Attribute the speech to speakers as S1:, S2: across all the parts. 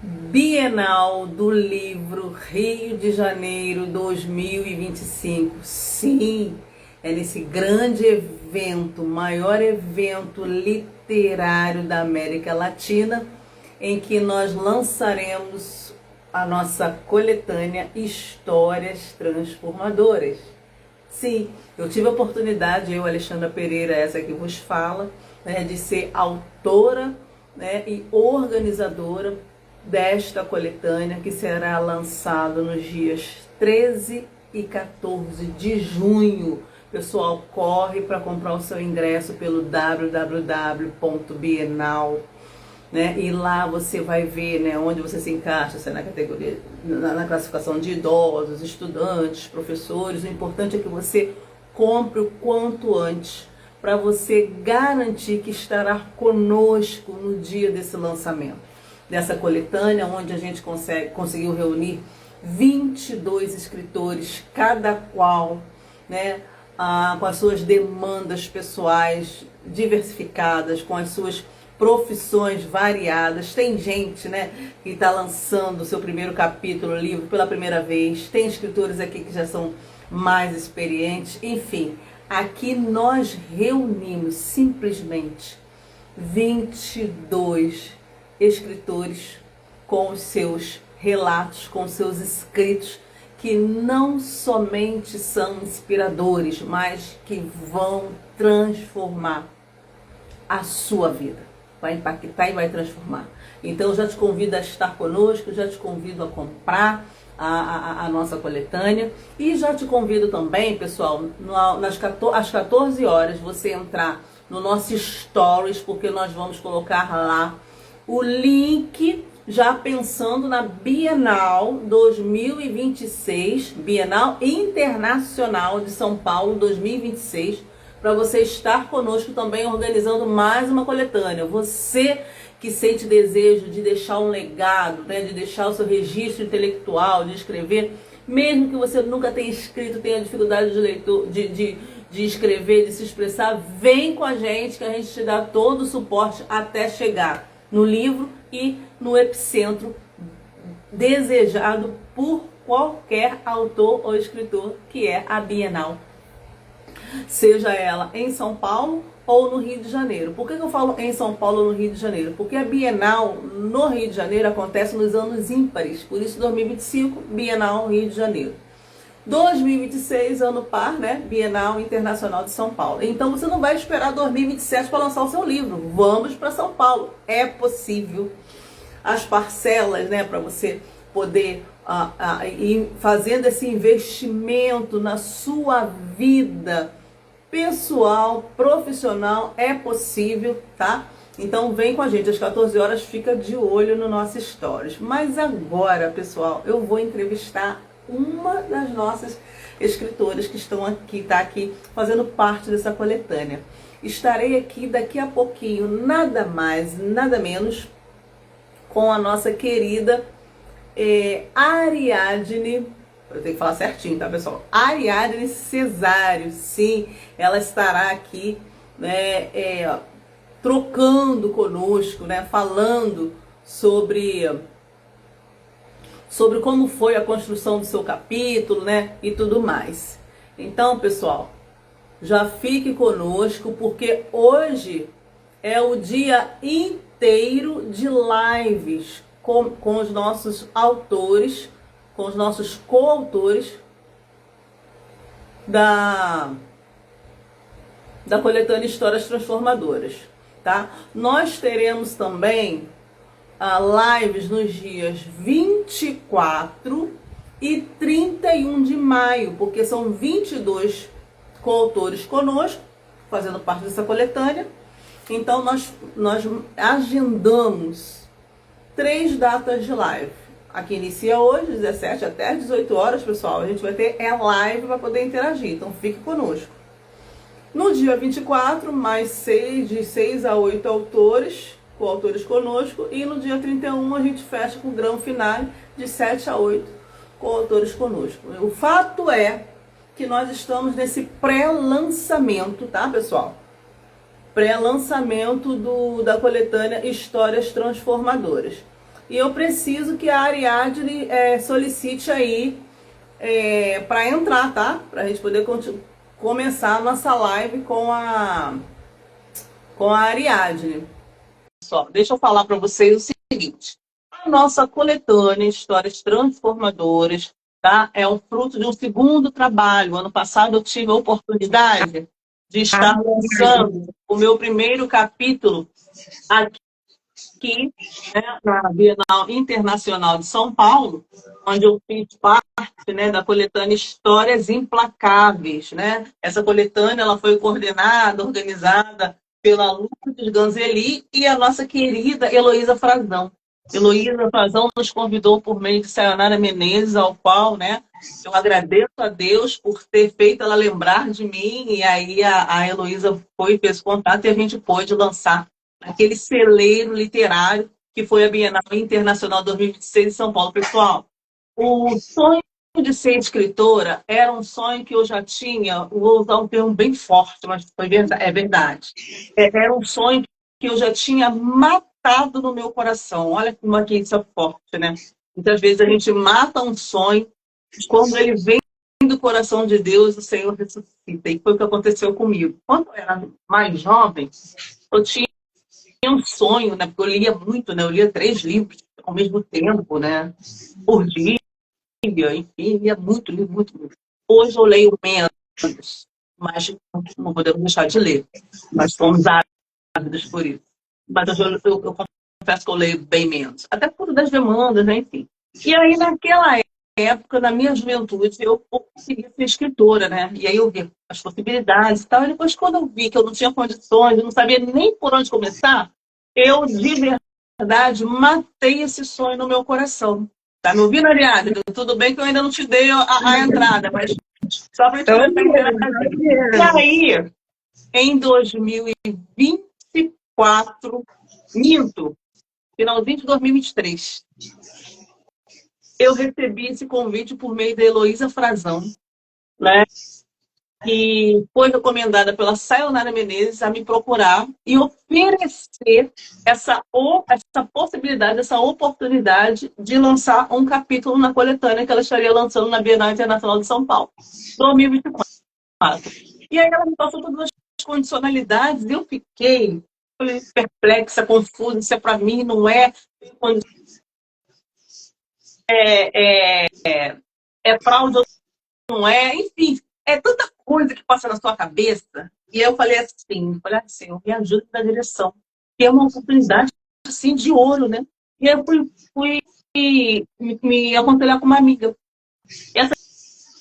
S1: Bienal do Livro Rio de Janeiro 2025. Sim, é nesse grande evento, maior evento literário da América Latina, em que nós lançaremos a nossa coletânea Histórias Transformadoras. Sim, eu tive a oportunidade, eu, Alexandra Pereira, essa que vos fala, de ser autora e organizadora desta coletânea, que será lançado nos dias 13 e 14 de junho. Pessoal, corre para comprar o seu ingresso pelo www.bienal, e lá você vai ver onde você se encaixa, se é na categoria, na classificação de idosos, estudantes, professores. O importante é que você compre o quanto antes, para você garantir que estará conosco no dia desse lançamento, dessa coletânea, onde a gente conseguiu reunir 22 escritores, cada qual com as suas demandas pessoais diversificadas, com as suas profissões variadas. Tem gente que está lançando o seu primeiro capítulo, livro, pela primeira vez. Tem escritores aqui que já são mais experientes. Enfim, aqui nós reunimos simplesmente 22 escritores com os seus relatos, com os seus escritos, que não somente são inspiradores, mas que vão transformar a sua vida. Vai impactar e vai transformar. Então eu já te convido a estar conosco, já te convido a comprar a nossa coletânea, e já te convido também, pessoal, às 14 horas você entrar no nosso Stories, porque nós vamos colocar lá o link, já pensando na Bienal 2026, Bienal Internacional de São Paulo 2026, para você estar conosco também organizando mais uma coletânea. Você que sente desejo de deixar um legado, de deixar o seu registro intelectual, de escrever, mesmo que você nunca tenha escrito, tenha dificuldade de escrever, de se expressar, vem com a gente que a gente te dá todo o suporte até chegar no livro e no epicentro desejado por qualquer autor ou escritor, que é a Bienal, seja ela em São Paulo ou no Rio de Janeiro. Por que eu falo em São Paulo ou no Rio de Janeiro? Porque a Bienal no Rio de Janeiro acontece nos anos ímpares, por isso 2025, Bienal Rio de Janeiro. 2026, ano par, Bienal Internacional de São Paulo. Então você não vai esperar 2027 para lançar o seu livro. Vamos para São Paulo. É possível. As parcelas, para você poder ir fazendo esse investimento na sua vida pessoal, profissional, é possível, tá? Então vem com a gente, às 14 horas, fica de olho no nosso Stories. Mas agora, pessoal, eu vou entrevistar uma das nossas escritoras que está aqui fazendo parte dessa coletânea. Estarei aqui daqui a pouquinho, nada mais, nada menos, com a nossa querida Ariadne, eu tenho que falar certinho, tá, pessoal? Ariadne Cesário. Sim, ela estará aqui trocando conosco, falando sobre como foi a construção do seu capítulo, e tudo mais. Então, pessoal, já fique conosco, porque hoje é o dia inteiro de lives com os nossos autores, com os nossos coautores da coletânea Histórias Transformadoras, tá? Nós teremos também lives nos dias 24 e 31 de maio, porque são 22 coautores conosco, fazendo parte dessa coletânea. Então nós agendamos 3 datas de live. Aqui inicia hoje, 17 até às 18 horas, pessoal. A gente vai ter live para poder interagir, então fique conosco. No dia 24, mais 6, de 6 a 8 autores, coautores conosco, e no dia 31 a gente fecha com o grande finale de 7 a 8 coautores conosco. O fato é que nós estamos nesse pré-lançamento, tá, pessoal? Pré-lançamento da coletânea Histórias Transformadoras. E eu preciso que a Ariadne solicite aí para entrar, tá? Para a gente poder começar a nossa live com a Ariadne. Só, deixa eu falar para vocês o seguinte. A nossa coletânea Histórias Transformadoras, tá? É um fruto de um segundo trabalho. Ano passado eu tive a oportunidade de estar lançando o meu primeiro capítulo aqui, né, na Bienal Internacional de São Paulo, onde eu fiz parte, né, da coletânea Histórias Implacáveis, né? Essa coletânea ela foi coordenada, organizada pela Lourdes Ganzeli e a nossa querida Heloísa Frazão. Heloísa Frazão nos convidou por meio de Sayonara Menezes, ao qual, né, eu agradeço a Deus por ter feito ela lembrar de mim, e aí a Heloísa foi, fez contato e a gente pôde lançar aquele celeiro literário que foi a Bienal Internacional 2026 em São Paulo. Pessoal, o sonho de ser escritora era um sonho que eu já tinha, vou usar um termo bem forte, mas foi verdade, é verdade. Era um sonho que eu já tinha matado no meu coração. Olha como aqui isso é forte, né? Muitas vezes a gente mata um sonho, quando ele vem do coração de Deus, o Senhor ressuscita. E foi o que aconteceu comigo. Quando eu era mais jovem, eu tinha um sonho, né? Porque eu lia muito, né? Eu lia 3 livros ao mesmo tempo, né? Por dia, enfim, lia muito, li muito, muito. Hoje eu leio menos, mas não podemos deixar de ler. Nós somos ávidos por isso. Mas eu confesso que eu leio bem menos. Até por das demandas, né? Enfim. E aí, naquela época, na minha juventude, eu consegui ser escritora, né? E aí eu vi as possibilidades e tal. E depois, quando eu vi que eu não tinha condições, eu não sabia nem por onde começar, eu, de verdade, matei esse sonho no meu coração. Tá me ouvindo, Ariadne? Tudo bem que eu ainda não te dei a entrada, mas só para te interagir. E aí, em 2024, finalzinho de 2023, eu recebi esse convite por meio da Heloísa Frazão, né? Que foi recomendada pela Sayonara Menezes a me procurar e oferecer essa possibilidade, essa oportunidade de lançar um capítulo na coletânea que ela estaria lançando na Bienal Internacional de São Paulo, 2024. E aí ela me passou todas as condicionalidades e eu fiquei perplexa, confusa, se é para mim, não é, é fraude ou não é, enfim, é tanta coisa que passa na sua cabeça. E eu falei assim, Senhor, me ajuda na direção, que é uma oportunidade assim de ouro, né? E aí eu fui me aconselhar com uma amiga. E essa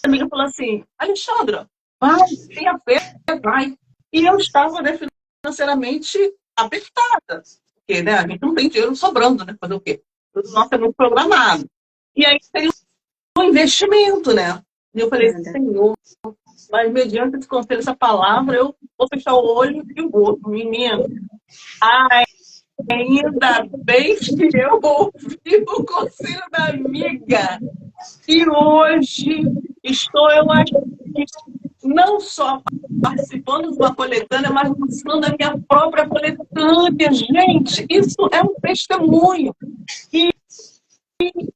S1: amiga falou assim, Alexandra, vai, tenha fé, vai. E eu estava, né, financeiramente apertada, porque, né, a gente não tem dinheiro sobrando, né? Fazer o quê? Tudo nosso é muito programado. E aí tem um investimento, né? E eu falei, Senhor, mas mediante esse conselho, essa palavra, eu vou fechar o olho e vou, menino. Ai, ainda bem que eu ouvi o conselho da amiga. E hoje estou eu aqui, não só participando de uma coletânea, mas lançando a minha própria coletânea. Gente, isso é um testemunho.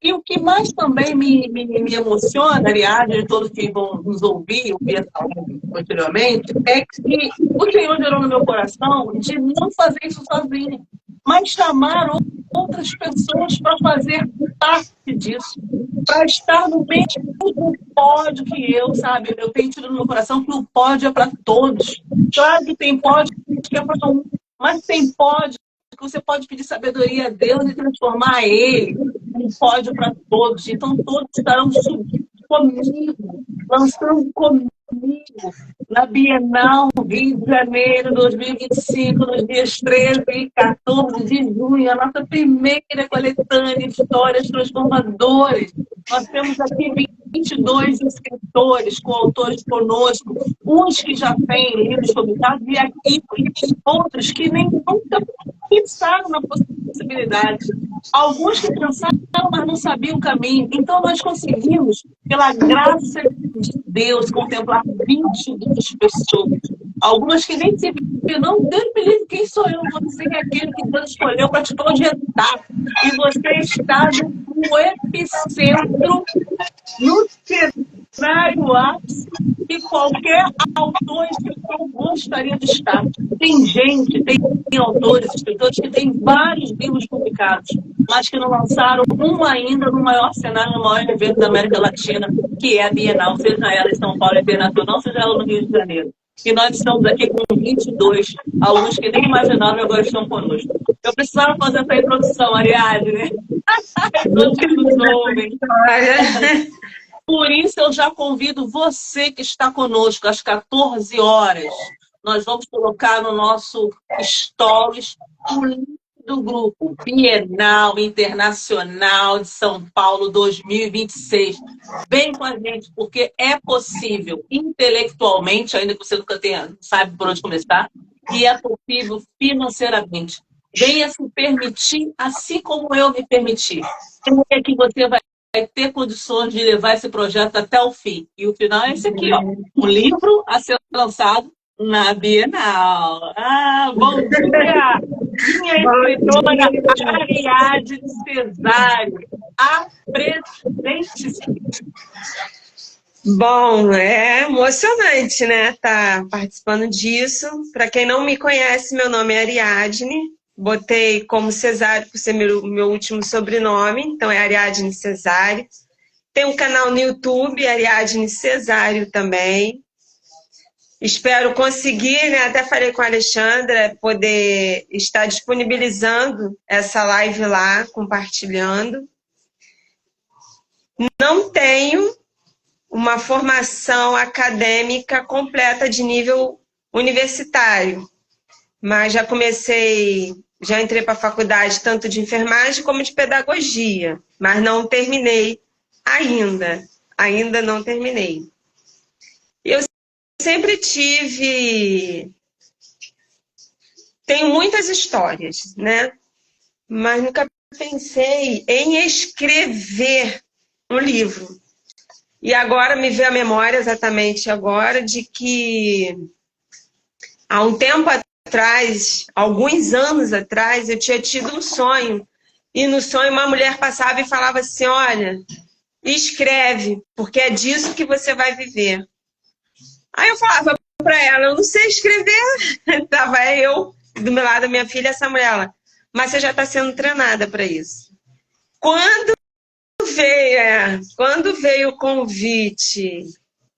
S1: E o que mais também me emociona, aliás, de todos que vão nos ouvir essa live posteriormente, é que o Senhor gerou no meu coração de não fazer isso sozinho, mas chamar outras pessoas para fazer parte disso, para estar no mesmo pódio que eu, sabe? Eu tenho tido no meu coração que o pódio é para todos. Claro que tem pódio que é para um, mas tem pódio que você pode pedir sabedoria a Deus e transformar ele um pódio para todos. Então, todos estarão subindo comigo, lançando comigo na Bienal Rio de Janeiro 2025, nos dias 13 e 14 de junho, a nossa primeira coletânea Histórias Transformadoras. Nós temos aqui 22 escritores, coautores conosco, uns que já têm livros publicados e aqui outros que nem nunca pensaram na possibilidade. Alguns que pensaram, mas não sabiam o caminho. Então, nós conseguimos, pela graça de Deus, contemplar 22 pessoas Algumas que nem se não, Deus me livre, quem sou eu? Você é aquele que Deus escolheu para te projetar. E você está no epicentro, no cenário ápice que qualquer autor, escritor gostaria de estar. Tem gente, tem autores, escritores que têm vários livros publicados, mas que não lançaram um ainda no maior cenário, no maior evento da América Latina, que é a Bienal, seja ela em São Paulo Internacional, seja ela no Rio de Janeiro. E nós estamos aqui com 22 alunos que nem imaginavam e agora estão conosco. Eu precisava fazer essa introdução, Ariadne. Todos que nos ouvem. Por isso, eu já convido você que está conosco às 14 horas. Nós vamos colocar no nosso Stories o link do grupo Bienal Internacional de São Paulo 2026. Vem com a gente, porque é possível intelectualmente, ainda que você nunca sabe por onde começar, e é possível financeiramente. Venha se permitir, assim como eu me permiti. É que você vai ter condições de levar esse projeto até o fim. E o final é esse aqui, ó. Um livro a ser lançado na Bienal. Ah, bom dia! Minha escritora Ariadne Cesário. Apresente-se.
S2: Bom, é emocionante, né? Tá participando disso. Para quem não me conhece, meu nome é Ariadne. Botei como Cesário por ser meu último sobrenome, então é Ariadne Cesário. Tem um canal no YouTube, Ariadne Cesário também. Espero conseguir, né? Até falei com a Alexandra, poder estar disponibilizando essa live lá, compartilhando. Não tenho uma formação acadêmica completa de nível universitário, mas já entrei para a faculdade tanto de enfermagem como de pedagogia, mas não terminei ainda não terminei. Eu sempre tenho muitas histórias, né? Mas nunca pensei em escrever um livro. E agora me veio a memória, exatamente agora, de que há um tempo atrás, alguns anos atrás, eu tinha tido um sonho. E no sonho uma mulher passava e falava assim, olha, escreve, porque é disso que você vai viver. Aí eu falava para ela, eu não sei escrever. Estava eu, do meu lado, a minha filha, essa mulher, mas você já está sendo treinada para isso. Quando veio o convite,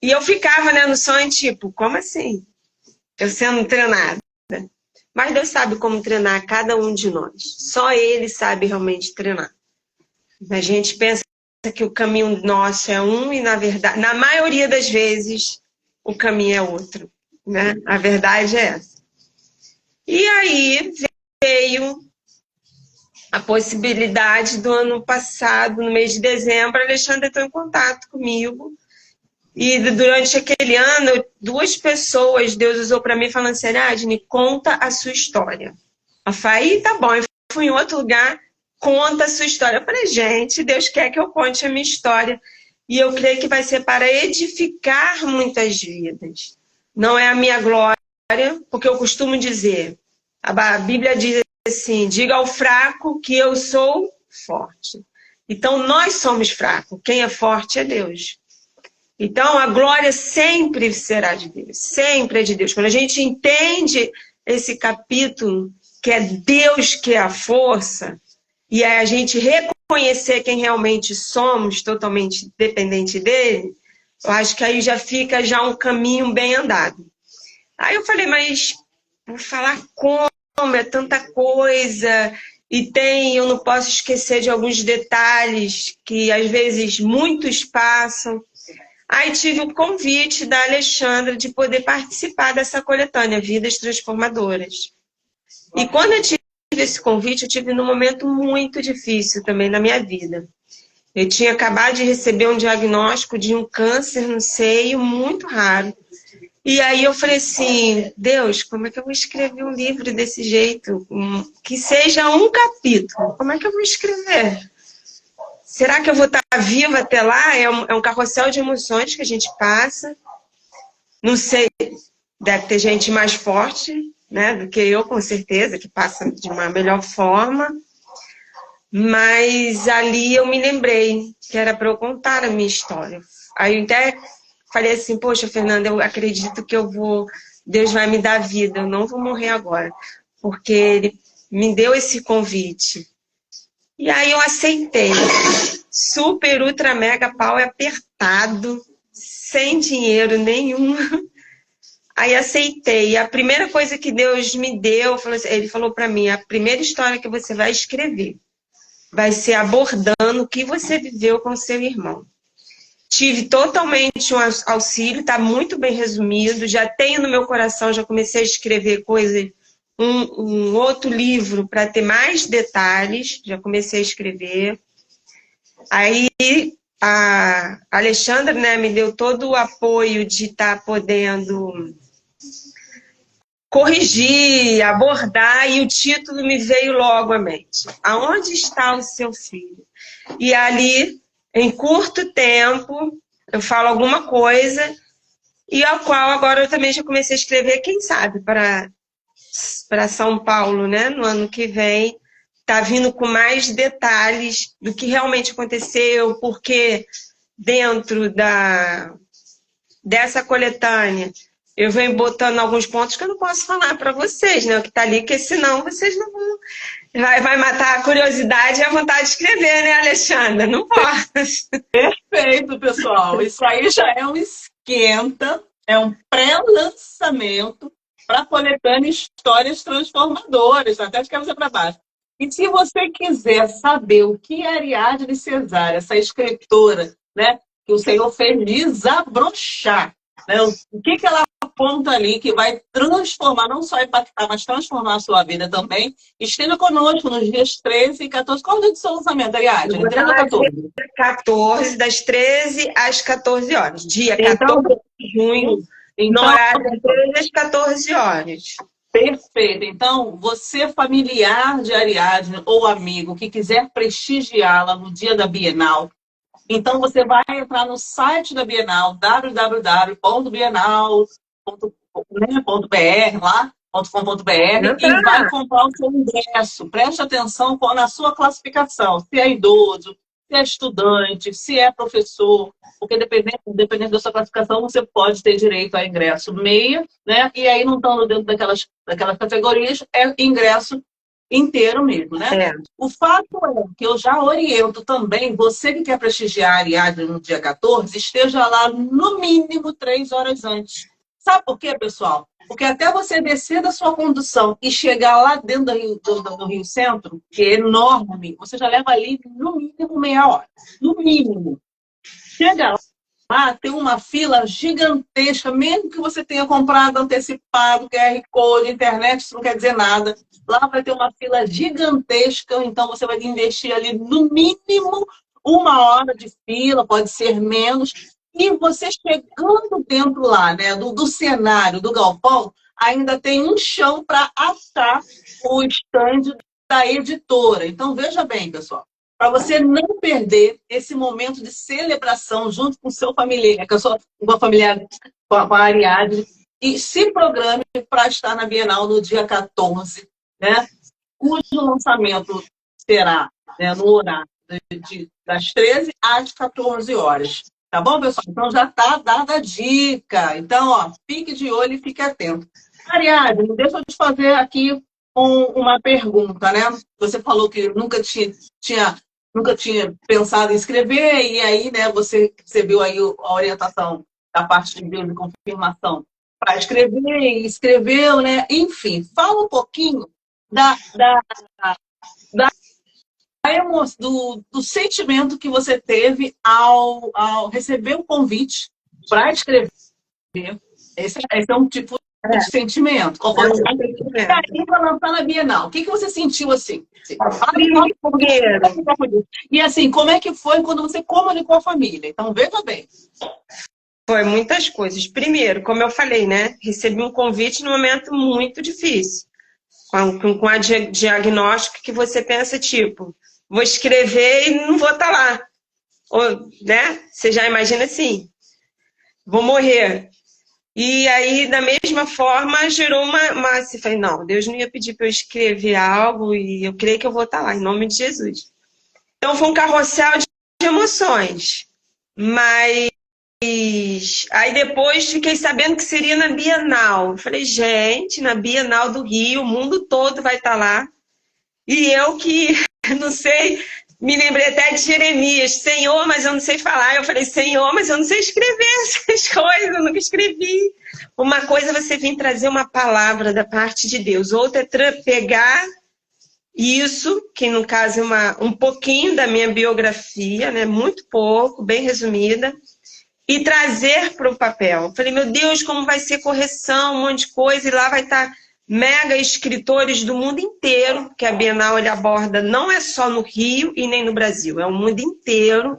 S2: e eu ficava, né, no sonho, tipo, como assim? Eu sendo treinada. Mas Deus sabe como treinar cada um de nós. Só Ele sabe realmente treinar. A gente pensa que o caminho nosso é um e, na verdade, na maioria das vezes, o caminho é outro. Né? A verdade é essa. E aí veio a possibilidade do ano passado, no mês de dezembro, a Alexandra entrou em contato comigo. E durante aquele ano, 2 pessoas Deus usou para mim falando assim, Ariadne, conta a sua história. Eu falei, tá bom. Eu fui em outro lugar, conta a sua história. Eu falei, gente, Deus quer que eu conte a minha história. E eu creio que vai ser para edificar muitas vidas. Não é a minha glória, porque eu costumo dizer, a Bíblia diz assim, diga ao fraco que eu sou forte. Então, nós somos fracos. Quem é forte é Deus. Então, a glória sempre será de Deus. Sempre é de Deus. Quando a gente entende esse capítulo, que é Deus que é a força, e é a gente reconhecer quem realmente somos, totalmente dependente dele, eu acho que aí já fica um caminho bem andado. Aí eu falei, mas vou falar como? É tanta coisa, e eu não posso esquecer de alguns detalhes que às vezes muitos passam. Aí tive o convite da Alexandra de poder participar dessa coletânea, Vidas Transformadoras. E quando eu tive esse convite, eu tive num momento muito difícil também na minha vida. Eu tinha acabado de receber um diagnóstico de um câncer no seio muito raro. E aí eu falei assim, Deus, como é que eu vou escrever um livro desse jeito? Que seja um capítulo. Como é que eu vou escrever? Será que eu vou estar viva até lá? É um carrossel de emoções que a gente passa. Não sei. deve ter gente mais forte, né, do que eu, com certeza, que passa de uma melhor forma. Mas ali eu me lembrei que era para eu contar a minha história. Aí eu até falei assim, poxa, Fernanda, eu acredito que Deus vai me dar vida, eu não vou morrer agora, porque Ele me deu esse convite. E aí eu aceitei. Super, ultra, mega, pau apertado, sem dinheiro nenhum. Aí aceitei. E a primeira coisa que Deus me deu, Ele falou para mim, a primeira história que você vai escrever vai ser abordando o que você viveu com seu irmão. Tive totalmente um auxílio, está muito bem resumido, já tenho no meu coração, já comecei a escrever coisas, um outro livro para ter mais detalhes, já comecei a escrever. Aí a Alexandra, né, me deu todo o apoio de estar podendo corrigir, abordar, e o título me veio logo à mente. Aonde está o seu filho? E ali, em curto tempo, eu falo alguma coisa, e ao qual agora eu também já comecei a escrever, quem sabe, para São Paulo, né? No ano que vem, tá vindo com mais detalhes do que realmente aconteceu, porque dentro dessa coletânea eu venho botando alguns pontos que eu não posso falar para vocês, né? O que tá ali, porque senão vocês não vão... Vai matar a curiosidade e a vontade de escrever, né, Alexandra? Não posso.
S1: Perfeito, pessoal. Isso aí já é um esquenta, é um pré-lançamento para a coletânea Histórias Transformadoras, até de cabeça para baixo. E se você quiser saber o que é Ariadne Cesar, essa escritora, né, que o Senhor fez desabrochar, né, o que ela aponta ali que vai transformar, não só impactar, mas transformar a sua vida também, esteja conosco nos dias 13 e 14. Qual é o dia do seu lançamento, Ariadne? 13 ou 14?
S2: 14, das 13 às 14 horas. Dia 14
S1: Então,
S2: de junho, no horário das 13 às 14 horas.
S1: Perfeito. Então, você familiar de Ariadne ou amigo que quiser prestigiá-la no dia da Bienal, então você vai entrar no site da Bienal, www.bienal.br, lá, .com.br, e vai comprar o seu ingresso. Preste atenção na sua classificação, se é idoso, se é estudante, se é professor, porque dependendo da sua classificação, você pode ter direito a ingresso meia, né? E aí não estando dentro daquelas categorias, é ingresso inteiro mesmo, né?
S2: É.
S1: O fato é que eu já oriento também, você que quer prestigiar a Ariadne no dia 14, esteja lá no mínimo 3 horas antes. Sabe por quê, pessoal? Porque até você descer da sua condução e chegar lá dentro do Rio Centro, que é enorme, você já leva ali no mínimo meia hora. No mínimo. Chega lá, tem uma fila gigantesca, mesmo que você tenha comprado antecipado, QR Code, internet, isso não quer dizer nada. Lá vai ter uma fila gigantesca, então você vai investir ali no mínimo 1 hora de fila, pode ser menos. E você chegando dentro lá, né, do cenário, do galpão, ainda tem um chão para assar o estande da editora. Então, veja bem, pessoal, para você não perder esse momento de celebração junto com o seu familiar, com a familiar, com a Ariadne, e se programe para estar na Bienal no dia 14, né, cujo lançamento será, né, no horário das 13 às 14 horas. Tá bom, pessoal? Então já está dada a dica. Então, ó, fique de olho e fique atento. Ariadne, deixa eu te fazer aqui uma pergunta, né? Você falou que nunca tinha pensado em escrever, e aí, né, você recebeu aí a orientação da parte de Deus de confirmação para escrever, e escreveu, né? Enfim, fala um pouquinho do sentimento que você teve ao receber o convite para escrever. Esse é um tipo de sentimento. Qual foi o sentimento? Para lançar na Bienal. O que você sentiu assim? E assim, como é que foi quando você comunicou a família? Então, veja bem.
S2: Foi muitas coisas. Primeiro, como eu falei, né? Recebi um convite num momento muito difícil. Com a diagnóstico que você pensa, tipo, vou escrever e não vou estar lá. Ou, né? Você já imagina assim, vou morrer. E aí, da mesma forma, gerou uma assim, falei, não, Deus não ia pedir para eu escrever algo e eu creio que eu vou estar lá, em nome de Jesus. Então foi um carrossel de emoções. Mas aí depois fiquei sabendo que seria na Bienal. Eu falei, gente, na Bienal do Rio, o mundo todo vai estar lá. E eu que não sei, me lembrei até de Jeremias, Senhor, mas eu não sei falar. Eu falei, Senhor, mas eu não sei escrever essas coisas, eu nunca escrevi. Uma coisa é você vir trazer uma palavra da parte de Deus, outra é pegar isso, que no caso é um pouquinho da minha biografia, né? Muito pouco, bem resumida, e trazer para o papel. Eu falei, meu Deus, como vai ser correção, um monte de coisa, e lá vai estar mega escritores do mundo inteiro, que a Bienal ele aborda, não é só no Rio e nem no Brasil, é o mundo inteiro.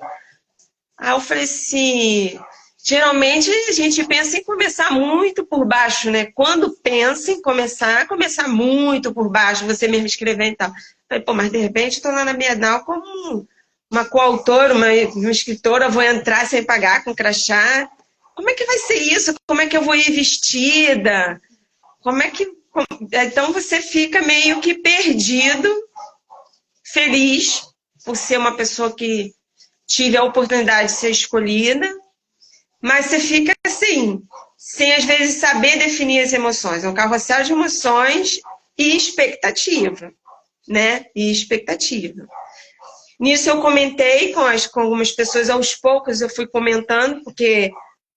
S2: Aí eu falei assim, geralmente a gente pensa em começar muito por baixo, né? Quando pensa em começar muito por baixo, você mesmo escrever e tal. Falei, pô, mas de repente estou lá na Bienal como uma coautora, uma escritora, vou entrar sem pagar, com crachá. Como é que vai ser isso? Como é que eu vou ir vestida? Como é que... Então você fica meio que perdido, feliz por ser uma pessoa que tive a oportunidade de ser escolhida, mas você fica assim, sem às vezes saber definir as emoções. É um carrossel de emoções e expectativa, né? E expectativa. Nisso eu comentei com algumas pessoas, aos poucos eu fui comentando, porque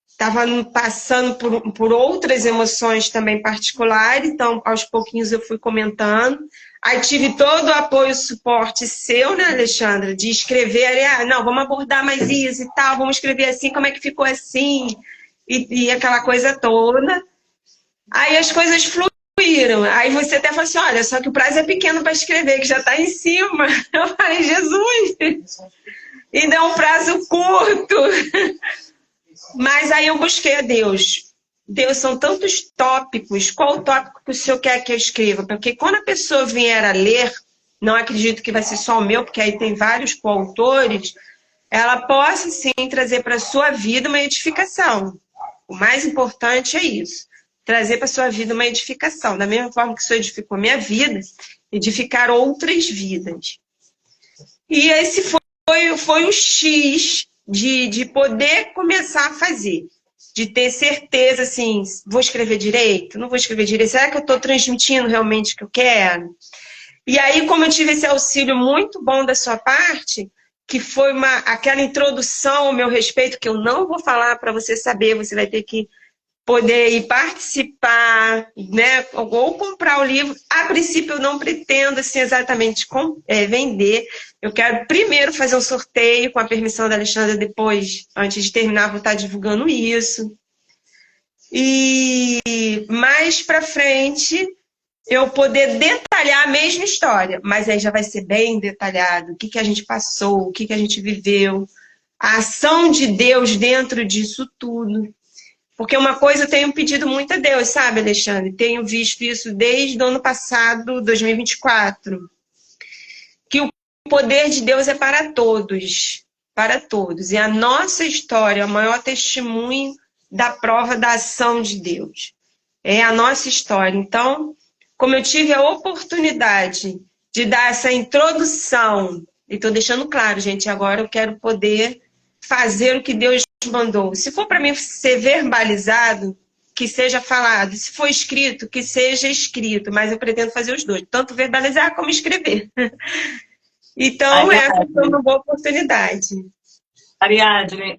S2: estava passando por outras emoções também particulares, então aos pouquinhos eu fui comentando. Aí tive todo o apoio e suporte seu, né, Alexandra, de escrever, não, vamos abordar mais isso e tal, vamos escrever assim, como é que ficou assim, e aquela coisa toda. Aí as coisas fluíram. Aí você até falou assim, olha, só que o prazo é pequeno para escrever, que já está em cima. Eu falei, Jesus! Ainda é um prazo curto. Mas aí eu busquei a Deus. Deus, são tantos tópicos. Qual o tópico que o Senhor quer que eu escreva? Porque quando a pessoa vier a ler, não acredito que vai ser só o meu, porque aí tem vários coautores, ela possa, sim, trazer para a sua vida uma edificação. O mais importante é isso. Trazer para a sua vida uma edificação. Da mesma forma que o Senhor edificou minha vida, edificar outras vidas. E esse foi o X de poder começar a fazer. De ter certeza, assim, vou escrever direito? Não vou escrever direito? Será que eu estou transmitindo realmente o que eu quero? E aí, como eu tive esse auxílio muito bom da sua parte, que foi aquela introdução ao meu respeito, que eu não vou falar para você saber, você vai ter que poder ir participar, né? Ou comprar o livro. A princípio, eu não pretendo assim, exatamente vender. Eu quero primeiro fazer um sorteio com a permissão da Alexandra, depois, antes de terminar, vou estar divulgando isso. E mais para frente, eu poder detalhar a mesma história, mas aí já vai ser bem detalhado. O que a gente passou, o que a gente viveu, a ação de Deus dentro disso tudo. Porque uma coisa eu tenho pedido muito a Deus, sabe, Alexandre? Tenho visto isso desde o ano passado, 2024. Que o poder de Deus é para todos. Para todos. E a nossa história é o maior testemunho da prova da ação de Deus. É a nossa história. Então, como eu tive a oportunidade de dar essa introdução, e estou deixando claro, gente, agora eu quero poder fazer o que Deus mandou. Se for para mim ser verbalizado, que seja falado. Se for escrito, que seja escrito. Mas eu pretendo fazer os dois, tanto verbalizar como escrever. Então, essa foi uma boa oportunidade.
S1: Ariadne,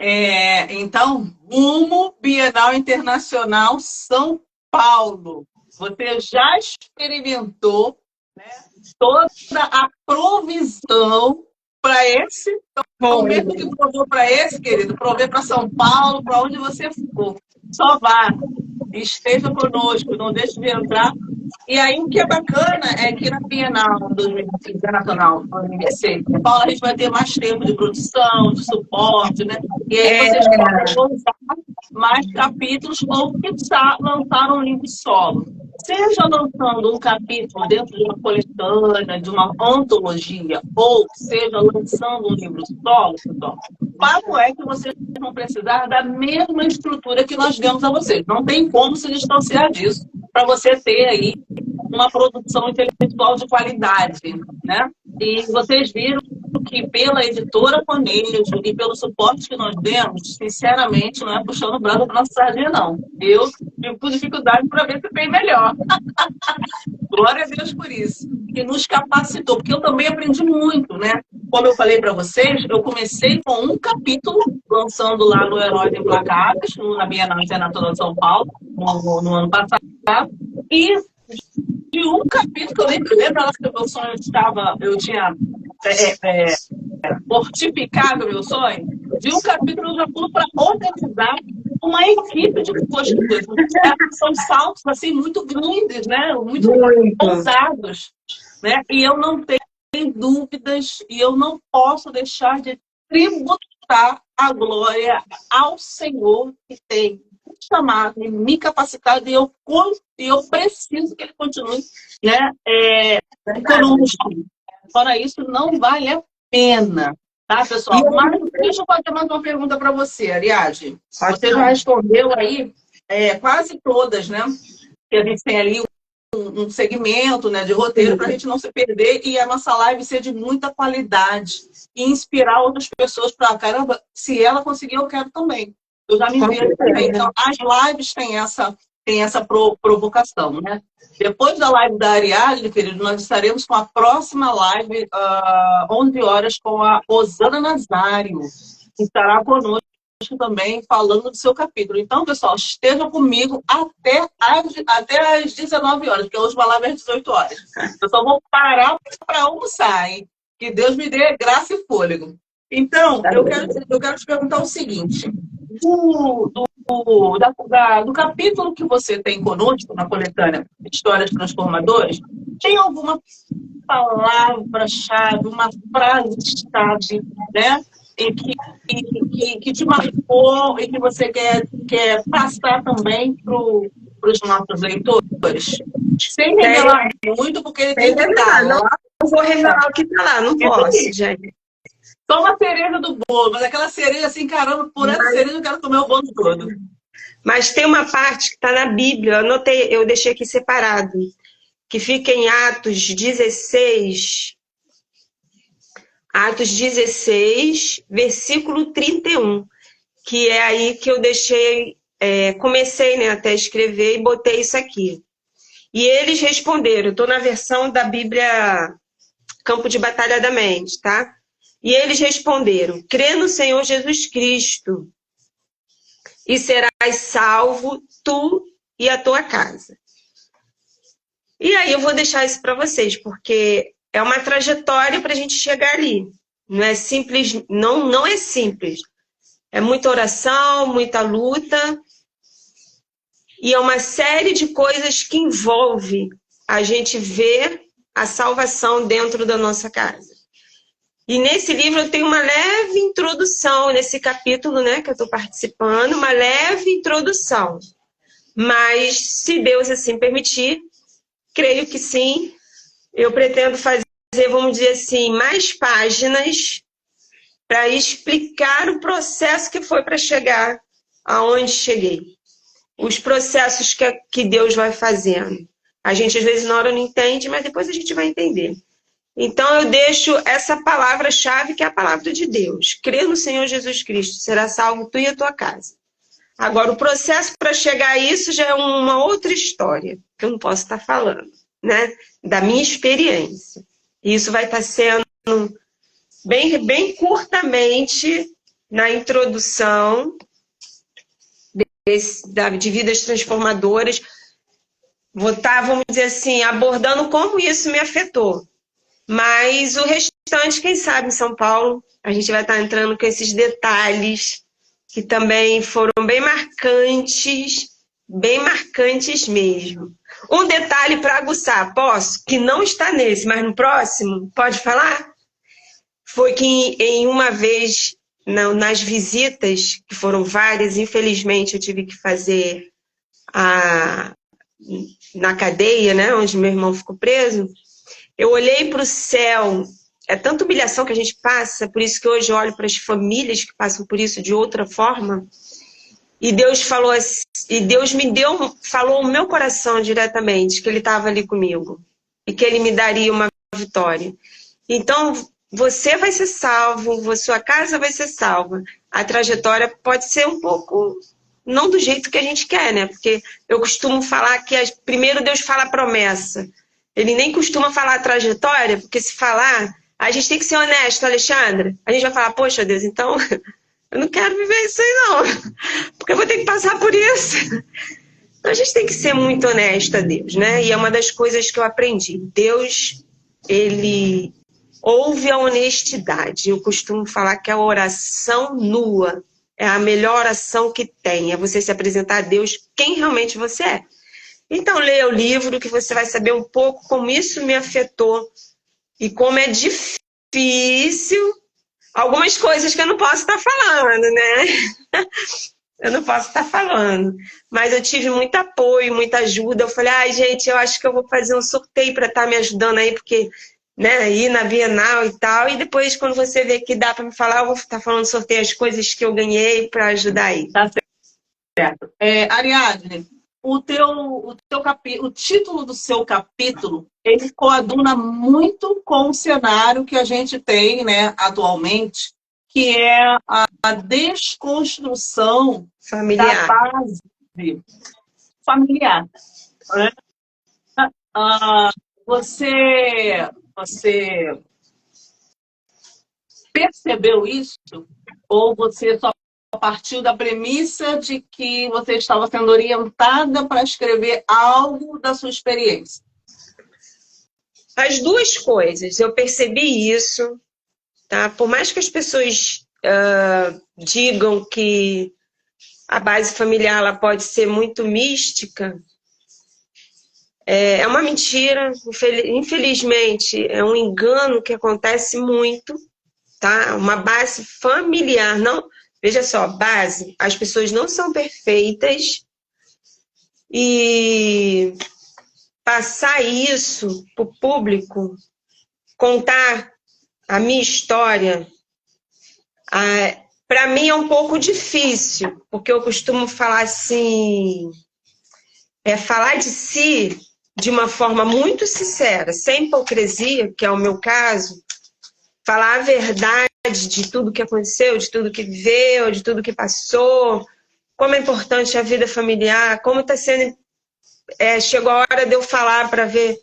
S1: então, rumo Bienal Internacional São Paulo. Você já experimentou, né, toda a provisão para esse, o mesmo que provou para esse, querido, provê para São Paulo, para onde você for. Só vá, esteja conosco, não deixe de entrar. E aí, o que é bacana é que na Bienal Internacional 2026, São Paulo, a gente vai ter mais tempo de produção, de suporte, né? E aí vocês podem usar mais capítulos ou, quiçá, lançar um livro solo. seja lançando um capítulo dentro de uma coletânea, de uma antologia, ou seja lançando um livro solo, pessoal, o fato é que vocês vão precisar da mesma estrutura que nós demos a vocês. Não tem como se distanciar disso para você ter aí uma produção intelectual de qualidade, né? E vocês viram que pela editora Conejo e pelo suporte que nós demos, sinceramente, não é puxando o braço da nossa sardinha, não. Eu fico com dificuldade para ver se tem melhor. Glória a Deus por isso, que nos capacitou, porque eu também aprendi muito, né? Como eu falei para vocês, eu comecei com um capítulo, lançando lá no Heróis Implacáveis, na Bienal Internacional de São Paulo, no ano passado, e de um capítulo, que eu nem me lembro, que o meu sonho eu tinha fortificado o meu sonho, de um capítulo eu já pulo para organizar uma equipe de costura. São saltos assim muito grandes, né? Muito ousados, né? E eu não tenho dúvidas e eu não posso deixar de tributar a glória ao Senhor que tem me chamado e me capacitado e eu preciso que ele continue, né? Conosco. Fora isso, não vale a pena. Tá, pessoal? Mas deixa eu fazer mais uma pergunta para você, Ariadne. Você já respondeu aí quase todas, né? Que a gente tem ali um segmento, né, de roteiro para a gente não se perder e a nossa live ser de muita qualidade e inspirar outras pessoas para, caramba, se ela conseguir, eu quero também. Eu já me vejo também. Então, as lives têm essa provocação, né? Depois da live da Ariadne, querido, nós estaremos com a próxima live, 11 horas, com a Osana Nazário, que estará conosco também falando do seu capítulo. Então, pessoal, estejam comigo até às 19 horas, porque hoje vai lá às 18 horas. Eu só vou parar para almoçar, hein? Que Deus me dê graça e fôlego. Então, eu quero te perguntar o seguinte. Do capítulo que você tem conosco na coletânea Histórias Transformadoras, tem alguma palavra-chave, uma frase-chave, né? Que te marcou e que você quer passar também para os nossos leitores? Sem revelar muito, porque ele tem que estar.
S2: Não vou revelar o que está lá, não posso, gente.
S1: Só uma cereja do bolo, mas aquela cereja assim, caramba, por essa cereja eu quero comer o bolo todo.
S2: Mas tem uma parte que está na Bíblia, eu deixei aqui separado, que fica em Atos 16, versículo 31, que é aí que eu deixei, comecei, né, até a escrever e botei isso aqui. E eles responderam, estou na versão da Bíblia Campo de Batalha da Mente, tá? E eles responderam, crê no Senhor Jesus Cristo e serás salvo tu e a tua casa. E aí eu vou deixar isso para vocês, porque é uma trajetória para a gente chegar ali. Não é simples, não é simples. É muita oração, muita luta. E é uma série de coisas que envolve a gente ver a salvação dentro da nossa casa. E nesse livro eu tenho uma leve introdução, nesse capítulo, né, que eu estou participando, uma leve introdução. Mas, se Deus assim permitir, creio que sim, eu pretendo fazer, vamos dizer assim, mais páginas para explicar o processo que foi para chegar aonde cheguei. Os processos que Deus vai fazendo. A gente, às vezes, na hora não entende, mas depois a gente vai entender. Então, eu deixo essa palavra-chave, que é a palavra de Deus. Crê no Senhor Jesus Cristo, será salvo tu e a tua casa. Agora, o processo para chegar a isso já é uma outra história, que eu não posso estar falando, né? Da minha experiência. E isso vai estar sendo bem curtamente na introdução de Vidas Transformadoras. Vou estar, vamos dizer assim, abordando como isso me afetou. Mas o restante, quem sabe, em São Paulo, a gente vai estar entrando com esses detalhes que também foram bem marcantes mesmo. Um detalhe para aguçar, posso? Que não está nesse, mas no próximo, pode falar? Foi que em uma vez, nas visitas, que foram várias, infelizmente eu tive que fazer na cadeia, né, onde meu irmão ficou preso, eu olhei para o céu. É tanta humilhação que a gente passa, por isso que hoje eu olho para as famílias que passam por isso de outra forma. E Deus falou assim, e Deus falou no meu coração diretamente que Ele estava ali comigo e que Ele me daria uma vitória. Então, você vai ser salvo, sua casa vai ser salva. A trajetória pode ser um pouco, não do jeito que a gente quer, né? Porque eu costumo falar que primeiro Deus fala a promessa. Ele nem costuma falar a trajetória, porque se falar, a gente tem que ser honesto, Alexandra. A gente vai falar, poxa Deus, então eu não quero viver isso aí não, porque eu vou ter que passar por isso. Então, a gente tem que ser muito honesto a Deus, né? E é uma das coisas que eu aprendi. Deus, Ele ouve a honestidade. Eu costumo falar que a oração nua é a melhor oração que tem. É você se apresentar a Deus quem realmente você é. Então, leia o livro que você vai saber um pouco como isso me afetou e como é difícil algumas coisas que eu não posso estar falando, né? Eu não posso estar falando. Mas eu tive muito apoio, muita ajuda. Eu falei, ai, gente, eu acho que eu vou fazer um sorteio para estar me ajudando aí, porque, né, ir na Bienal e tal. E depois, quando você vê que dá para me falar, eu vou estar falando sorteio as coisas que eu ganhei para ajudar aí.
S1: Tá certo. Ariadne, o título do seu capítulo, ele coaduna muito com o cenário que a gente tem, né, atualmente, que é a desconstrução
S2: Familiar.
S1: da base familiar. Né? Você percebeu isso? Ou você só partiu da premissa de que você estava sendo orientada para escrever algo da sua experiência?
S2: As duas coisas. Eu percebi isso, tá? Por mais que as pessoas digam que a base familiar ela pode ser muito mística, é uma mentira. Infelizmente, é um engano que acontece muito, tá? Uma base familiar, não... Veja só, base, as pessoas não são perfeitas e passar isso para o público, contar a minha história, para mim é um pouco difícil, porque eu costumo falar assim, falar de si de uma forma muito sincera, sem hipocrisia, que é o meu caso, falar a verdade de tudo que aconteceu, de tudo que viveu, de tudo que passou, como é importante a vida familiar, como está sendo... chegou a hora de eu falar para ver.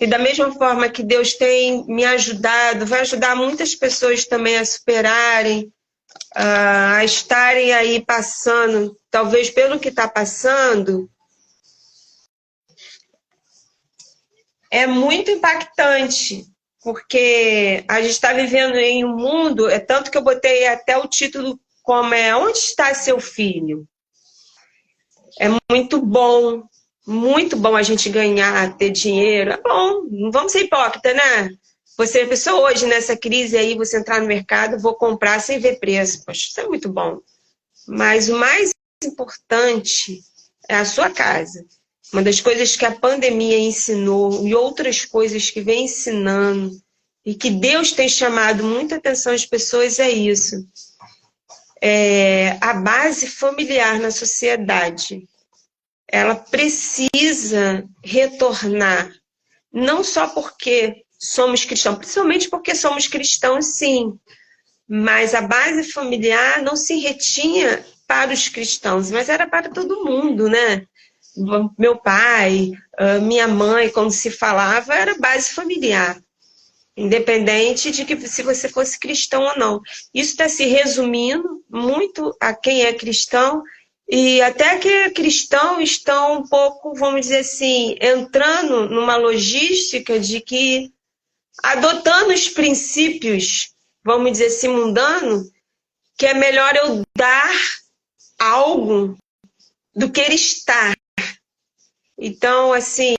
S2: E da mesma forma que Deus tem me ajudado, vai ajudar muitas pessoas também a superarem, a estarem aí passando, talvez pelo que está passando. É muito impactante, porque a gente está vivendo em um mundo, tanto que eu botei até o título como Onde está seu filho? É muito bom a gente ganhar, ter dinheiro. É bom, não vamos ser hipócritas, né? Você pensou hoje nessa crise aí, você entrar no mercado, vou comprar sem ver preço. Poxa, isso é muito bom. Mas o mais importante é a sua casa. Uma das coisas que a pandemia ensinou e outras coisas que vem ensinando e que Deus tem chamado muita atenção às pessoas é isso. A base familiar na sociedade. Ela precisa retornar, não só porque somos cristãos, principalmente porque somos cristãos, sim, mas a base familiar não se retinha para os cristãos, mas era para todo mundo, né? Meu pai, minha mãe, quando se falava, era base familiar, independente de que se você fosse cristão ou não. Isso está se resumindo muito a quem é cristão, e até que é cristão estão um pouco, vamos dizer assim, entrando numa logística de que, adotando os princípios, vamos dizer assim, mundano, que é melhor eu dar algo do que ele estar. Então, assim,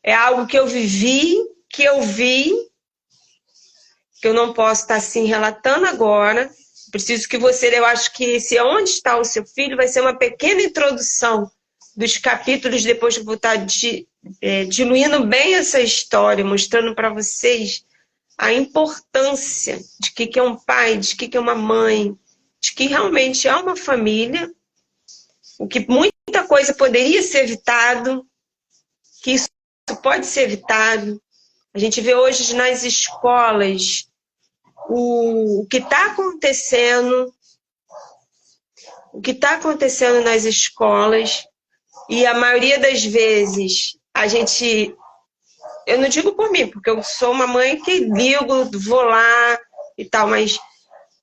S2: é algo que eu vivi, que eu vi, que eu não posso estar assim relatando agora. Preciso que você, eu acho que esse Onde está o seu filho vai ser uma pequena introdução dos capítulos, depois que eu vou estar diluindo bem essa história, mostrando para vocês a importância de que é um pai, de que é uma mãe, de que realmente é uma família, o que muita coisa poderia ser evitado, que isso pode ser evitado. A gente vê hoje nas escolas o que está acontecendo, nas escolas, e a maioria das vezes eu não digo por mim, porque eu sou uma mãe que ligo, vou lá e tal, mas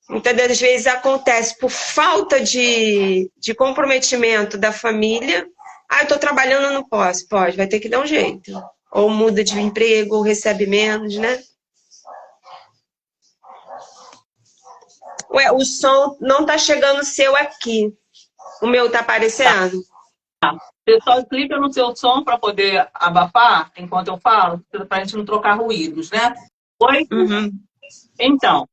S2: muitas das vezes acontece por falta de comprometimento da família. Eu estou trabalhando, não posso. Pode, vai ter que dar um jeito. Ou muda de emprego, ou recebe menos, né? Ué, o som não tá chegando seu aqui. O meu tá aparecendo?
S1: Você só clica no seu som para poder abafar enquanto eu falo, para a gente não trocar ruídos, né? Oi?
S2: Uhum.
S1: Então,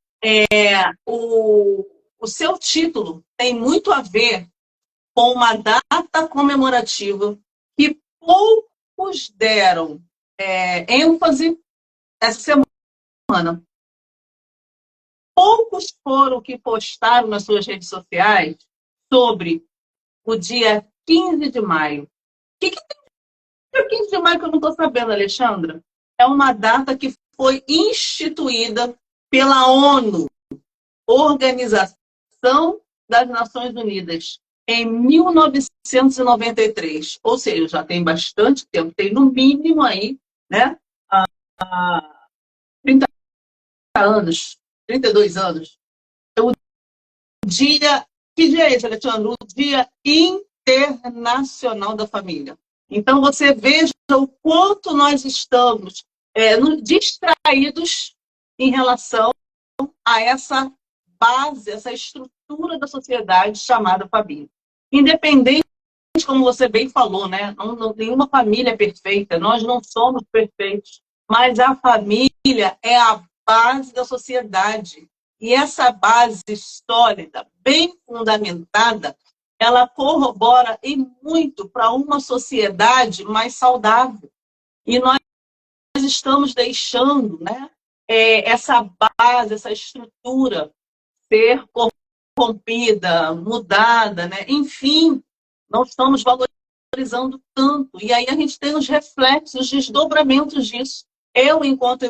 S1: o seu título tem muito a ver com uma data comemorativa que poucos deram ênfase essa semana. Poucos foram que postaram nas suas redes sociais sobre o dia 15 de maio. O que tem o 15 de maio que eu não estou sabendo, Alexandra? É uma data que foi instituída pela ONU, Organização das Nações Unidas, em 1993. Ou seja, já tem bastante tempo, tem no mínimo aí, né, 30 anos, 32 anos. Que dia é esse, Alexandre? O Dia Internacional da Família. Então, você veja o quanto nós estamos distraídos em relação a essa base, essa estrutura da sociedade chamada família. Independente, como você bem falou, né? Nenhuma família é perfeita, nós não somos perfeitos, mas a família é a base da sociedade. E essa base sólida, bem fundamentada, ela corrobora e muito para uma sociedade mais saudável. E nós estamos deixando, né, essa base, essa estrutura ser corrompida, mudada, né? Enfim, não estamos valorizando tanto. E aí a gente tem os reflexos, os desdobramentos disso. Eu, enquanto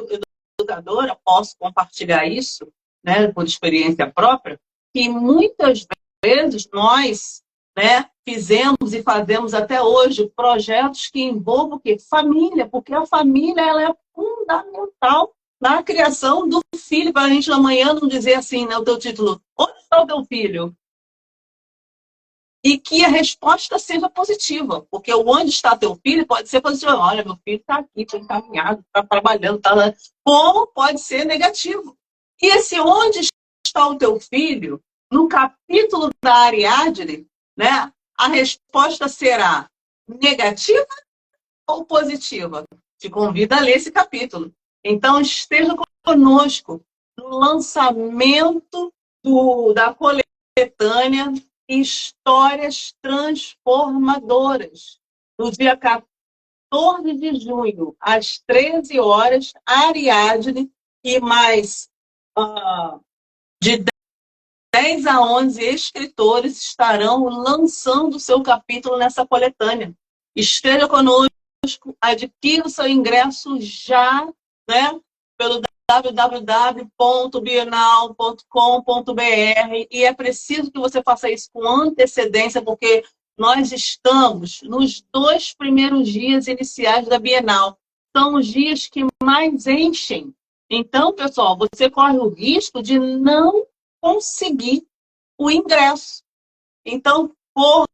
S1: educadora, posso compartilhar isso, né, por experiência própria, que muitas vezes nós, né, fizemos e fazemos até hoje projetos que envolvam o quê? Família, porque a família ela é fundamental na criação do filho, para a gente amanhã não dizer assim, né, o teu título, onde está o teu filho? E que a resposta seja positiva, porque o onde está teu filho pode ser positivo. Olha, meu filho está aqui, está encaminhado, está trabalhando, está lá. Como pode ser negativo? E esse onde está o teu filho, no capítulo da Ariadne, né, a resposta será negativa ou positiva? Te convido a ler esse capítulo. Então, esteja conosco no lançamento da coletânea Histórias Transformadoras, no dia 14 de junho, às 13 horas, Ariadne e mais de 10 a 11 escritores estarão lançando o seu capítulo nessa coletânea. Esteja conosco, adquira o seu ingresso já, né, pelo www.bienal.com.br, e é preciso que você faça isso com antecedência, porque nós estamos nos 2 primeiros dias iniciais da Bienal. São os dias que mais enchem. Então, pessoal, você corre o risco de não conseguir o ingresso. Então, corra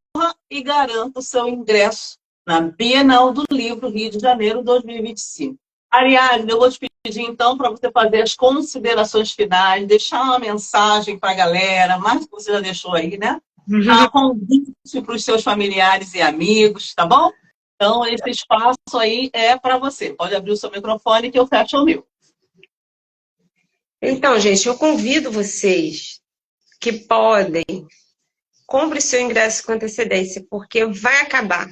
S1: e garanta o seu ingresso na Bienal do Livro Rio de Janeiro 2025. Ariadne, eu vou te pedir então para você fazer as considerações finais, deixar uma mensagem para a galera, mais que você já deixou aí, né? Um convite para os seus familiares e amigos, tá bom? Então, esse espaço aí é para você. Pode abrir o seu microfone que eu fecho o meu.
S2: Então, gente, eu convido vocês que podem compre seu ingresso com antecedência, porque vai acabar.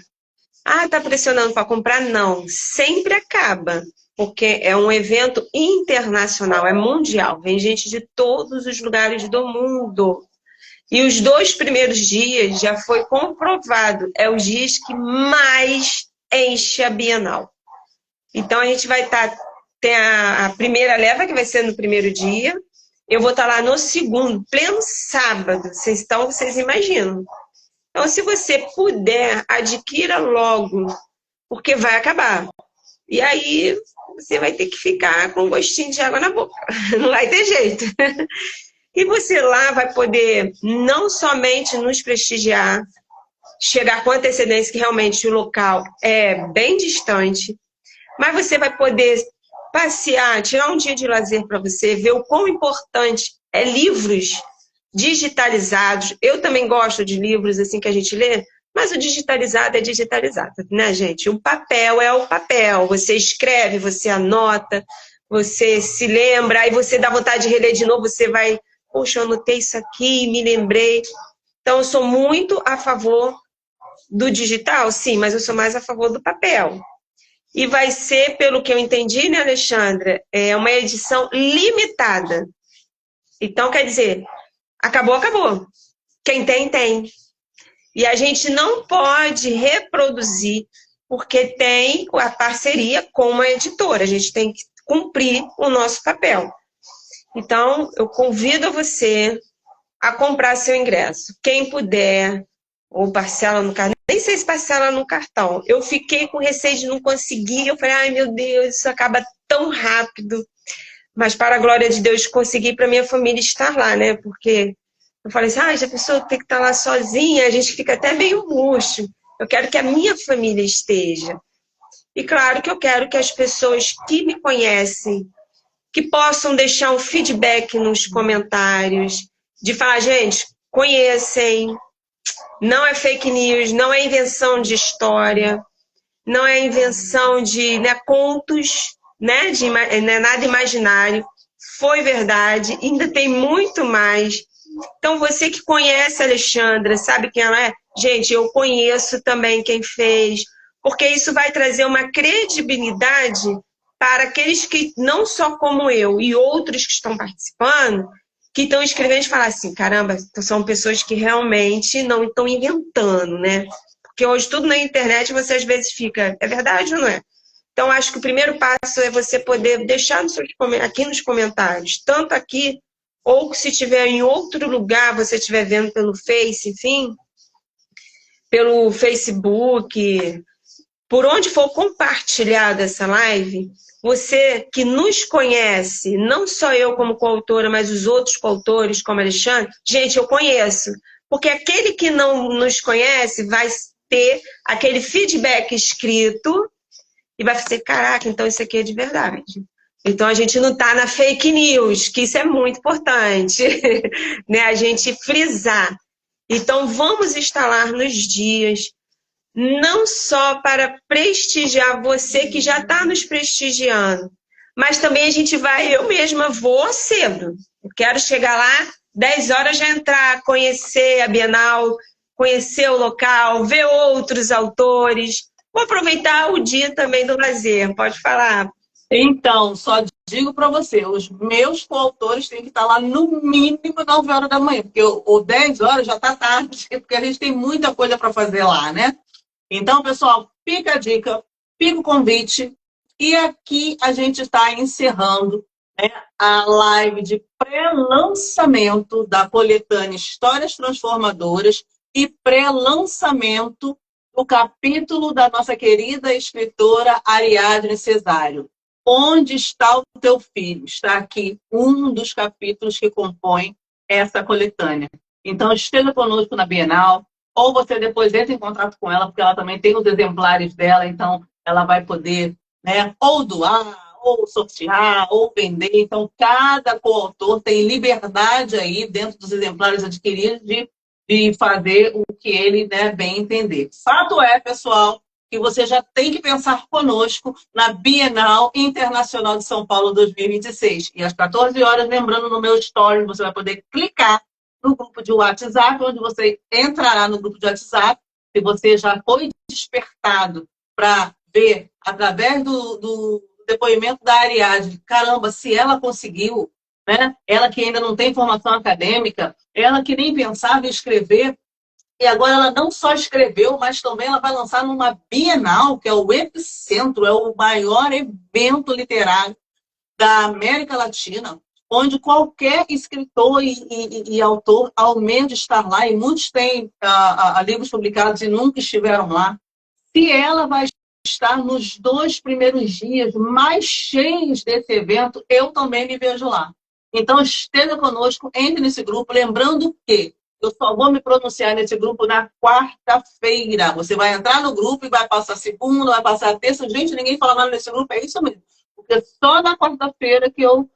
S2: Ah, tá pressionando para comprar? Não, sempre acaba, porque é um evento internacional, é mundial, vem gente de todos os lugares do mundo. E os 2 primeiros dias já foi comprovado, é os dias que mais enche a Bienal. Então a gente vai tem a primeira leva, que vai ser no primeiro dia, eu vou estar lá no segundo, pleno sábado, vocês imaginam. Então, se você puder, adquira logo, porque vai acabar. E aí, você vai ter que ficar com um gostinho de água na boca. Não vai ter jeito. E você lá vai poder não somente nos prestigiar, chegar com antecedência, que realmente o local é bem distante, mas você vai poder passear, tirar um dia de lazer para você, ver o quão importante é livros digitalizados. Eu também gosto de livros assim que a gente lê, mas o digitalizado é digitalizado, né, gente? O papel é o papel. Você escreve, você anota, você se lembra, aí você dá vontade de reler de novo, você vai, poxa, eu anotei isso aqui, me lembrei. Então, eu sou muito a favor do digital, sim, mas eu sou mais a favor do papel. E vai ser, pelo que eu entendi, né, Alexandra, é uma edição limitada. Então, quer dizer, acabou, acabou. Quem tem, tem. E a gente não pode reproduzir, porque tem a parceria com uma editora. A gente tem que cumprir o nosso papel. Então, eu convido você a comprar seu ingresso. Quem puder, ou parcela no cartão. Nem sei se parcela no cartão. Eu fiquei com receio de não conseguir. Eu falei, ai meu Deus, isso acaba tão rápido. Mas para a glória de Deus, consegui para minha família estar lá, né? Porque eu falei assim, já pensou ter que estar lá sozinha? A gente fica até meio murcho. Eu quero que a minha família esteja. E claro que eu quero que as pessoas que me conhecem, que possam deixar um feedback nos comentários, de falar, gente, conhecem, não é fake news, não é invenção de história, não é invenção de contos, né, não é nada imaginário, foi verdade, ainda tem muito mais. Então, você que conhece a Alexandra, sabe quem ela é? Gente, eu conheço também quem fez, porque isso vai trazer uma credibilidade para aqueles que, não só como eu e outros que estão participando, que estão escrevendo e falar assim, caramba, são pessoas que realmente não estão inventando, né? Porque hoje tudo na internet você às vezes fica, é verdade ou não é? Então, acho que o primeiro passo é você poder deixar aqui nos comentários, tanto aqui, ou se estiver em outro lugar, você estiver vendo pelo Face, enfim, pelo Facebook, por onde for compartilhada essa live, você que nos conhece, não só eu como coautora, mas os outros coautores, como Alexandre, gente, eu conheço. Porque aquele que não nos conhece vai ter aquele feedback escrito e vai dizer, caraca, então isso aqui é de verdade. Então a gente não está na fake news, que isso é muito importante, né? A gente frisar. Então vamos instalar nos dias, não só para prestigiar você que já está nos prestigiando, mas também a gente vai, eu mesma vou cedo. Eu quero chegar lá, 10 horas já entrar, conhecer a Bienal, conhecer o local, ver outros autores. Vou aproveitar o dia também do lazer, pode falar.
S1: Então, só digo para você, os meus coautores têm que estar lá no mínimo 9 horas da manhã, porque o 10 horas já está tarde, porque a gente tem muita coisa para fazer lá, né? Então, pessoal, fica a dica, fica o convite. E aqui a gente está encerrando, né, a live de pré-lançamento da coletânea Histórias Transformadoras e pré-lançamento do capítulo da nossa querida escritora Ariadne Cesário. Onde está o teu filho? Está aqui um dos capítulos que compõem essa coletânea. Então, esteja conosco na Bienal, ou você depois entra em contato com ela, porque ela também tem os exemplares dela, então ela vai poder, né, ou doar, ou sortear, ou vender. Então, cada coautor tem liberdade aí, dentro dos exemplares adquiridos, de fazer o que ele, né, bem entender. Fato é, pessoal, que você já tem que pensar conosco na Bienal Internacional de São Paulo 2026. E às 14 horas, lembrando, no meu story, você vai poder clicar no grupo de WhatsApp, onde você entrará no grupo de WhatsApp, se você já foi despertado para ver, através do depoimento da Ariadne, caramba, se ela conseguiu, né? Ela que ainda não tem formação acadêmica, ela que nem pensava em escrever, e agora ela não só escreveu, mas também ela vai lançar numa Bienal, que é o Epicentro, é o maior evento literário da América Latina, onde qualquer escritor e autor almeja estar lá, e muitos têm livros publicados e nunca estiveram lá. Se ela vai estar nos 2 primeiros dias mais cheios desse evento, eu também me vejo lá. Então, esteja conosco, entre nesse grupo, lembrando que eu só vou me pronunciar nesse grupo na quarta-feira. Você vai entrar no grupo e vai passar segunda, vai passar terça. Gente, ninguém fala nada nesse grupo, é isso mesmo. Porque só na quarta-feira que eu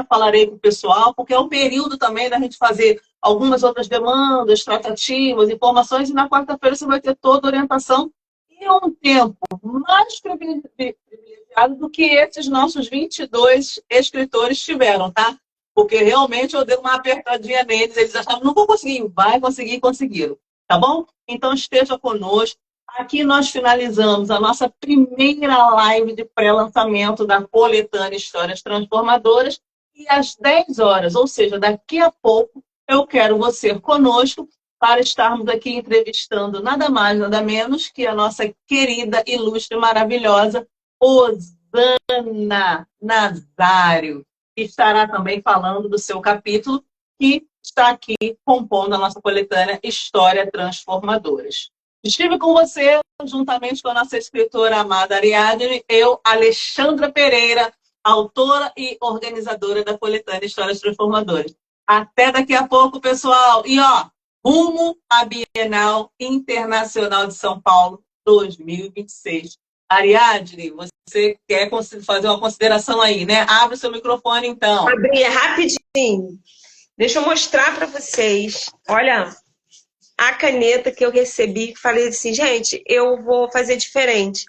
S1: falarei com o pessoal, porque é o período também da gente fazer algumas outras demandas, tratativas, informações, e na quarta-feira você vai ter toda a orientação e um tempo mais privilegiado do que esses nossos 22 escritores tiveram, tá? Porque realmente eu dei uma apertadinha neles, eles achavam, não vou conseguir, vai conseguir, conseguiram, tá bom? Então esteja conosco. Aqui nós finalizamos a nossa primeira live de pré-lançamento da coletânea Histórias Transformadoras, e às 10 horas, ou seja, daqui a pouco, eu quero você conosco para estarmos aqui entrevistando nada mais, nada menos que a nossa querida, ilustre, maravilhosa Osana Nazário, que estará também falando do seu capítulo, que está aqui compondo a nossa coletânea Histórias Transformadoras. Estive com você, juntamente com a nossa escritora amada Ariadne, eu, Alexandra Pereira, autora e organizadora da coletânea Histórias Transformadoras. Até daqui a pouco, pessoal. E, rumo à Bienal Internacional de São Paulo 2026. Ariadne, você quer fazer uma consideração aí, né? Abre o seu microfone, então.
S2: Abri rapidinho. Deixa eu mostrar para vocês. Olha, a caneta que eu recebi, falei assim, gente, eu vou fazer diferente.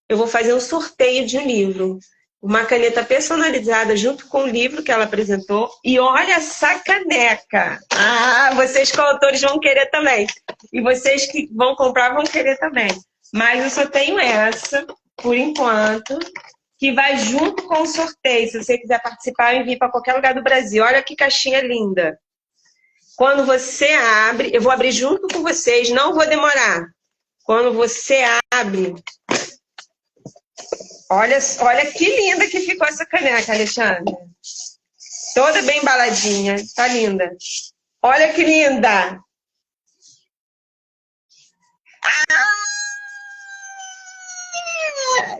S2: Eu vou fazer um sorteio de um livro. Uma caneta personalizada junto com o livro que ela apresentou. E olha essa caneca! Ah, vocês coautores vão querer também. E vocês que vão comprar vão querer também. Mas eu só tenho essa, por enquanto, que vai junto com o sorteio. Se você quiser participar, eu envio para qualquer lugar do Brasil. Olha que caixinha linda. Quando você abre, eu vou abrir junto com vocês, não vou demorar. Quando você abre... Olha que linda que ficou essa caneca, Alexandre. Toda bem embaladinha. Tá linda. Olha que linda.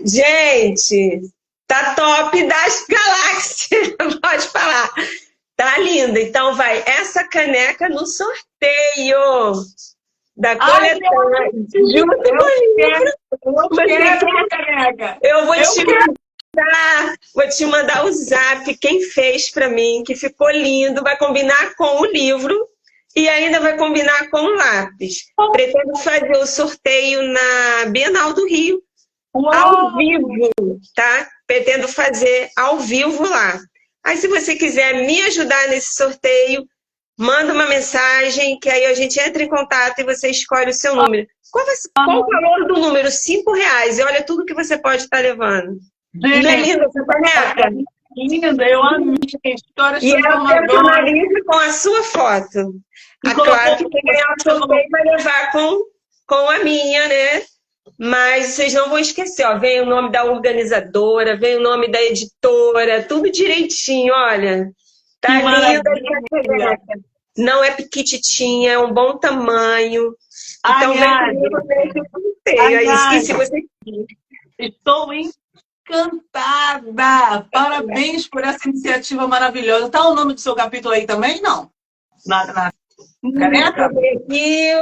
S2: Gente, tá top das galáxias. Pode falar. Tá linda. Então vai essa caneca no sorteio da coletânea. Junto com o livro. Eu vou te mandar o zap, quem fez para mim, que ficou lindo, vai combinar com o livro e ainda vai combinar com o lápis. Pretendo fazer o sorteio na Bienal do Rio, ao vivo, tá? Pretendo fazer ao vivo lá. Aí se você quiser me ajudar nesse sorteio, manda uma mensagem, que aí a gente entra em contato e você escolhe o seu número. Qual o valor do número? R$5. E olha tudo que você pode estar levando. Não é linda essa caneca?
S1: Linda, eu amei.
S2: E ela personaliza com a sua foto. Claro que quem ganhar o sorteio vai levar com a minha, né? Mas vocês não vão esquecer, ó. Vem o nome da organizadora, vem o nome da editora, tudo direitinho, olha. Tá linda essa caneca. Não é piquititinha, é um bom tamanho. Então,
S1: estou encantada! Parabéns por essa iniciativa maravilhosa. Tá o nome do seu capítulo aí também? Não? Na caneca?
S2: E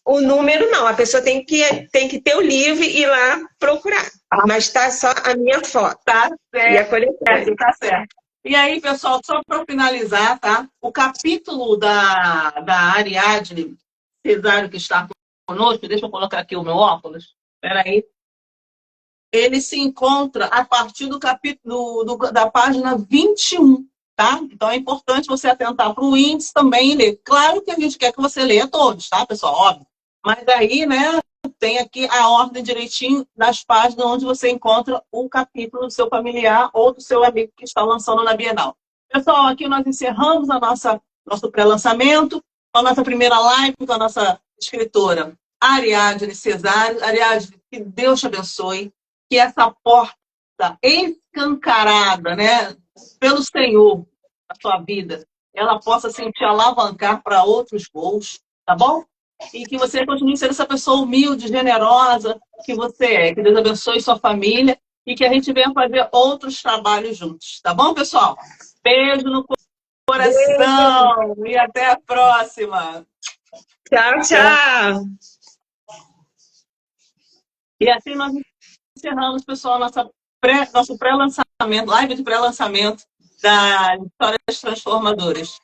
S2: o número não. A pessoa tem que ter o livro e ir lá procurar. Mas tá só a minha foto.
S1: Tá certo.
S2: E a coletânea.
S1: Tá certo. E aí, pessoal, só para finalizar, tá? O capítulo da Ariadne Cesário, que está conosco, deixa eu colocar aqui o meu óculos, peraí. Ele se encontra a partir do capítulo da página 21. tá? Então é importante você atentar para o índice também e ler. Claro que a gente quer que você leia todos, tá, pessoal? Óbvio. Mas aí, né, tem aqui a ordem direitinho das páginas onde você encontra o capítulo do seu familiar ou do seu amigo que está lançando na Bienal. Pessoal, aqui nós encerramos nosso pré-lançamento, a nossa primeira live com a nossa escritora Ariadne Cesário. Ariadne, que Deus te abençoe, que essa porta escancarada, né, pelo Senhor na sua vida, ela possa assim, te alavancar para outros voos, tá bom? E que você continue sendo essa pessoa humilde, generosa que você é. Que Deus abençoe sua família e que a gente venha fazer outros trabalhos juntos, tá bom, pessoal? Beijo no coração e até a próxima.
S2: Tchau, tchau.
S1: E assim nós encerramos, pessoal, nosso pré-lançamento, live de pré-lançamento da Histórias Transformadoras.